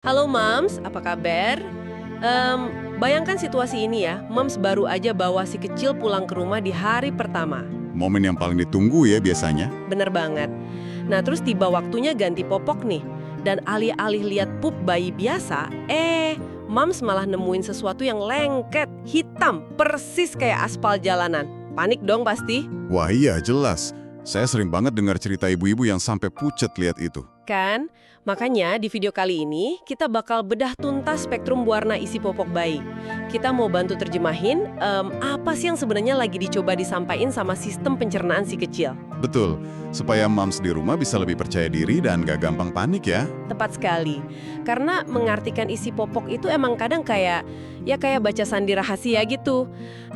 Halo Mams, apa kabar? Em, Bayangkan situasi ini ya, Mams baru aja bawa si kecil pulang ke rumah di hari pertama. Momen yang paling ditunggu ya biasanya. Bener banget. Nah terus tiba waktunya ganti popok nih. Dan alih-alih lihat pup bayi biasa, Mams malah nemuin sesuatu yang lengket, hitam, persis kayak aspal jalanan. Panik dong pasti. Wah iya, jelas. Saya sering banget dengar cerita ibu-ibu yang sampai pucet lihat itu. Kan? Makanya di video kali ini kita bakal bedah tuntas spektrum warna isi popok bayi. Kita mau bantu terjemahin apa sih yang sebenarnya lagi dicoba disampaikan sama sistem pencernaan si kecil. Betul, supaya moms di rumah bisa lebih percaya diri dan gak gampang panik ya. Tepat sekali. Karena mengartikan isi popok itu emang kadang kayak baca sandi rahasia gitu.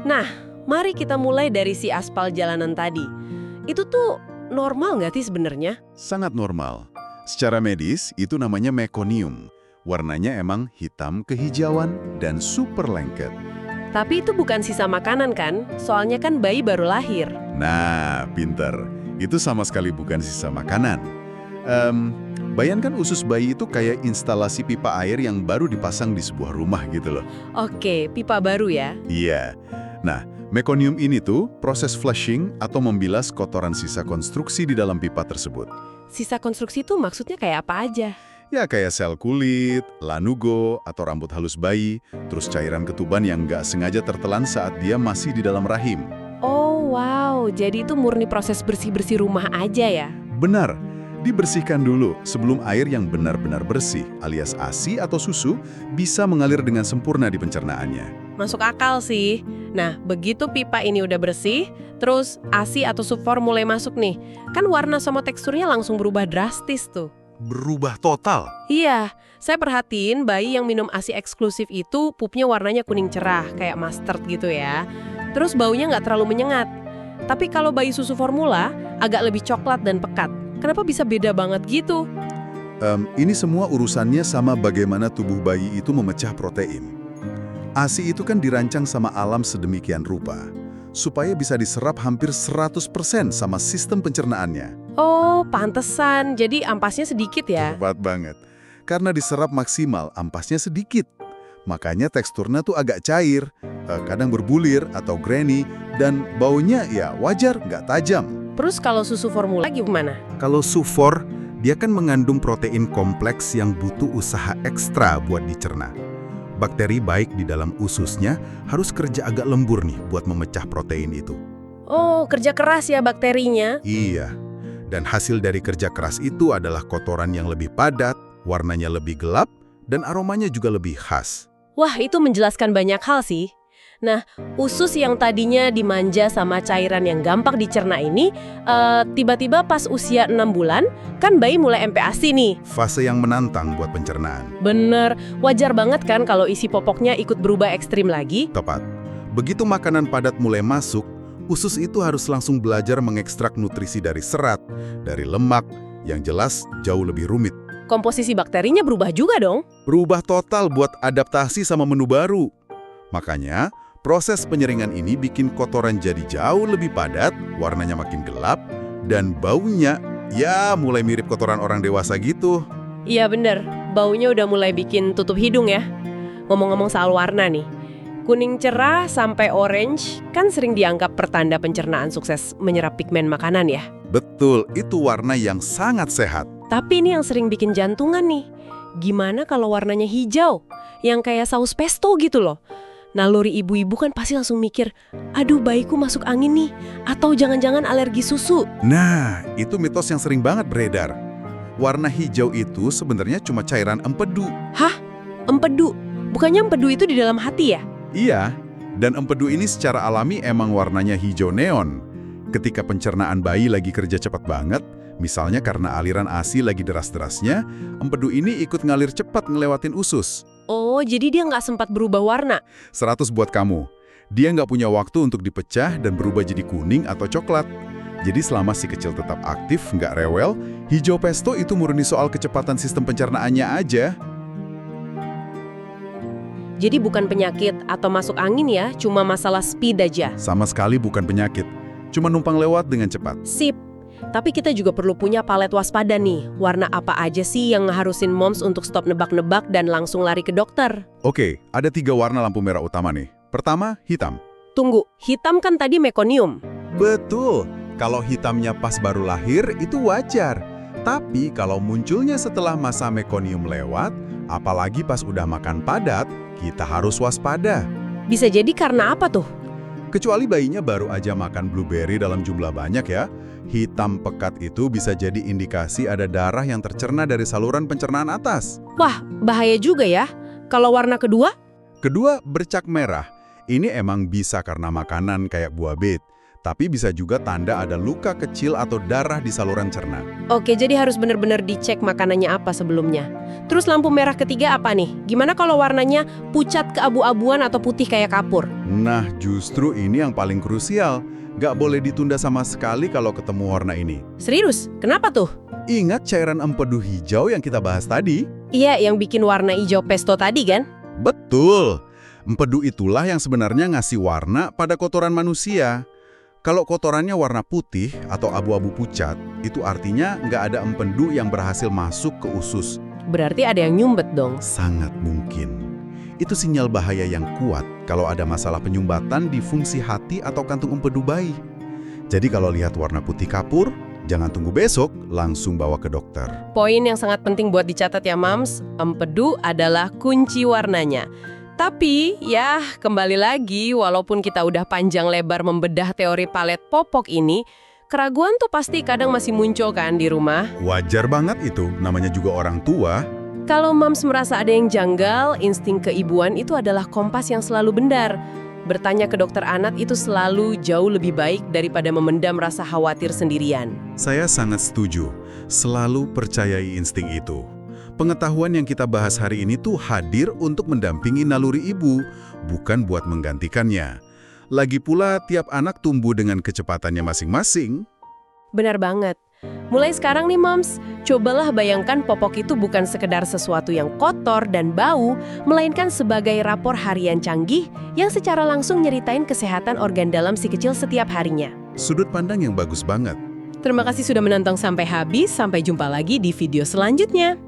Nah, mari kita mulai dari si aspal jalanan tadi. Itu tuh normal nggak sih sebenarnya? Sangat normal. Secara medis, itu namanya mekonium. Warnanya emang hitam kehijauan dan super lengket. Tapi itu bukan sisa makanan kan? Soalnya kan bayi baru lahir. Nah, pinter. Itu sama sekali bukan sisa makanan. Bayangkan usus bayi itu kayak instalasi pipa air yang baru dipasang di sebuah rumah gitu loh. Oke, pipa baru ya. Iya. Nah, mekonium ini tuh proses flushing atau membilas kotoran sisa konstruksi di dalam pipa tersebut. Sisa konstruksi itu maksudnya kayak apa aja? Ya kayak sel kulit, lanugo, atau rambut halus bayi, terus cairan ketuban yang nggak sengaja tertelan saat dia masih di dalam rahim. Oh wow, jadi itu murni proses bersih-bersih rumah aja ya? Benar, dibersihkan dulu sebelum air yang benar-benar bersih, alias ASI atau susu, bisa mengalir dengan sempurna di pencernaannya. Masuk akal sih. Nah, begitu pipa ini udah bersih, terus ASI atau subfor mulai masuk nih. Kan warna sama teksturnya langsung berubah drastis tuh. Berubah total. Iya, saya perhatiin bayi yang minum ASI eksklusif itu pupnya warnanya kuning cerah, kayak mustard gitu ya. Terus baunya nggak terlalu menyengat. Tapi kalau bayi susu formula, agak lebih coklat dan pekat. Kenapa bisa beda banget gitu? Ini semua urusannya sama bagaimana tubuh bayi itu memecah protein. ASI itu kan dirancang sama alam sedemikian rupa, supaya bisa diserap hampir 100% sama sistem pencernaannya. Oh, pantesan. Jadi ampasnya sedikit ya? Tepat banget. Karena diserap maksimal, ampasnya sedikit. Makanya teksturnya tuh agak cair, kadang berbulir atau grainy, dan baunya ya wajar, nggak tajam. Terus kalau susu formula gimana? Kalau sufor, dia kan mengandung protein kompleks yang butuh usaha ekstra buat dicerna. Bakteri baik di dalam ususnya harus kerja agak lembur nih buat memecah protein itu. Oh, kerja keras ya bakterinya? Iya, dan hasil dari kerja keras itu adalah kotoran yang lebih padat, warnanya lebih gelap, dan aromanya juga lebih khas. Wah, itu menjelaskan banyak hal sih. Nah, usus yang tadinya dimanja sama cairan yang gampang dicerna ini, tiba-tiba pas usia 6 bulan, kan bayi mulai MPASI nih. Fase yang menantang buat pencernaan. Bener, wajar banget kan kalau isi popoknya ikut berubah ekstrim lagi? Tepat. Begitu makanan padat mulai masuk, usus itu harus langsung belajar mengekstrak nutrisi dari serat, dari lemak, yang jelas jauh lebih rumit. Komposisi bakterinya berubah juga dong? Berubah total buat adaptasi sama menu baru. Makanya, proses penyeringan ini bikin kotoran jadi jauh lebih padat, warnanya makin gelap, dan baunya ya mulai mirip kotoran orang dewasa gitu. Iya bener, baunya udah mulai bikin tutup hidung ya. Ngomong-ngomong soal warna nih, kuning cerah sampai orange kan sering dianggap pertanda pencernaan sukses menyerap pigmen makanan ya. Betul, itu warna yang sangat sehat. Tapi ini yang sering bikin jantungan nih. Gimana kalau warnanya hijau? Yang kayak saus pesto gitu loh. Naluri ibu-ibu kan pasti langsung mikir, aduh bayiku masuk angin nih, atau jangan-jangan alergi susu. Nah, itu mitos yang sering banget beredar. Warna hijau itu sebenarnya cuma cairan empedu. Hah? Empedu? Bukannya empedu itu di dalam hati ya? Iya, dan empedu ini secara alami emang warnanya hijau neon. Ketika pencernaan bayi lagi kerja cepat banget, misalnya karena aliran ASI lagi deras-derasnya, empedu ini ikut ngalir cepat ngelewatin usus. Oh, jadi dia nggak sempat berubah warna? 100 buat kamu. Dia nggak punya waktu untuk dipecah dan berubah jadi kuning atau coklat. Jadi selama si kecil tetap aktif, nggak rewel, hijau pesto itu murni soal kecepatan sistem pencernaannya aja. Jadi bukan penyakit atau masuk angin ya, cuma masalah speed aja. Sama sekali bukan penyakit, cuma numpang lewat dengan cepat. Sip. Tapi kita juga perlu punya palet waspada nih. Warna apa aja sih yang ngeharusin moms untuk stop nebak-nebak dan langsung lari ke dokter? Oke, ada 3 warna lampu merah utama nih. Pertama, hitam. Tunggu, hitam kan tadi mekonium. Betul, kalau hitamnya pas baru lahir itu wajar. Tapi kalau munculnya setelah masa mekonium lewat, apalagi pas udah makan padat, kita harus waspada. Bisa jadi karena apa tuh? Kecuali bayinya baru aja makan blueberry dalam jumlah banyak ya. Hitam pekat itu bisa jadi indikasi ada darah yang tercerna dari saluran pencernaan atas. Wah, bahaya juga ya. Kalau warna kedua? Kedua, bercak merah. Ini emang bisa karena makanan kayak buah bit. Tapi bisa juga tanda ada luka kecil atau darah di saluran cerna. Oke, jadi harus benar-benar dicek makanannya apa sebelumnya. Terus lampu merah ketiga apa nih? Gimana kalau warnanya pucat keabu-abuan atau putih kayak kapur? Nah, justru ini yang paling krusial. Nggak boleh ditunda sama sekali kalau ketemu warna ini. Serius? Kenapa tuh? Ingat cairan empedu hijau yang kita bahas tadi? Iya, yang bikin warna hijau pesto tadi kan? Betul. Empedu itulah yang sebenarnya ngasih warna pada kotoran manusia. Kalau kotorannya warna putih atau abu-abu pucat, itu artinya nggak ada empedu yang berhasil masuk ke usus. Berarti ada yang nyumbet dong. Sangat mungkin. Itu sinyal bahaya yang kuat kalau ada masalah penyumbatan di fungsi hati atau kantung empedu bayi. Jadi kalau lihat warna putih kapur, jangan tunggu besok, langsung bawa ke dokter. Poin yang sangat penting buat dicatat ya, Mams. Empedu adalah kunci warnanya. Tapi, ya kembali lagi, walaupun kita udah panjang lebar membedah teori palet popok ini, keraguan tuh pasti kadang masih muncul kan di rumah. Wajar banget itu, namanya juga orang tua. Kalau Mams merasa ada yang janggal, insting keibuan itu adalah kompas yang selalu benar. Bertanya ke dokter anak itu selalu jauh lebih baik daripada memendam rasa khawatir sendirian. Saya sangat setuju, selalu percayai insting itu. Pengetahuan yang kita bahas hari ini tuh hadir untuk mendampingi naluri ibu, bukan buat menggantikannya. Lagi pula, tiap anak tumbuh dengan kecepatannya masing-masing. Benar banget. Mulai sekarang nih Moms, cobalah bayangkan popok itu bukan sekedar sesuatu yang kotor dan bau, melainkan sebagai rapor harian canggih yang secara langsung nyeritain kesehatan organ dalam si kecil setiap harinya. Sudut pandang yang bagus banget. Terima kasih sudah menonton sampai habis, sampai jumpa lagi di video selanjutnya.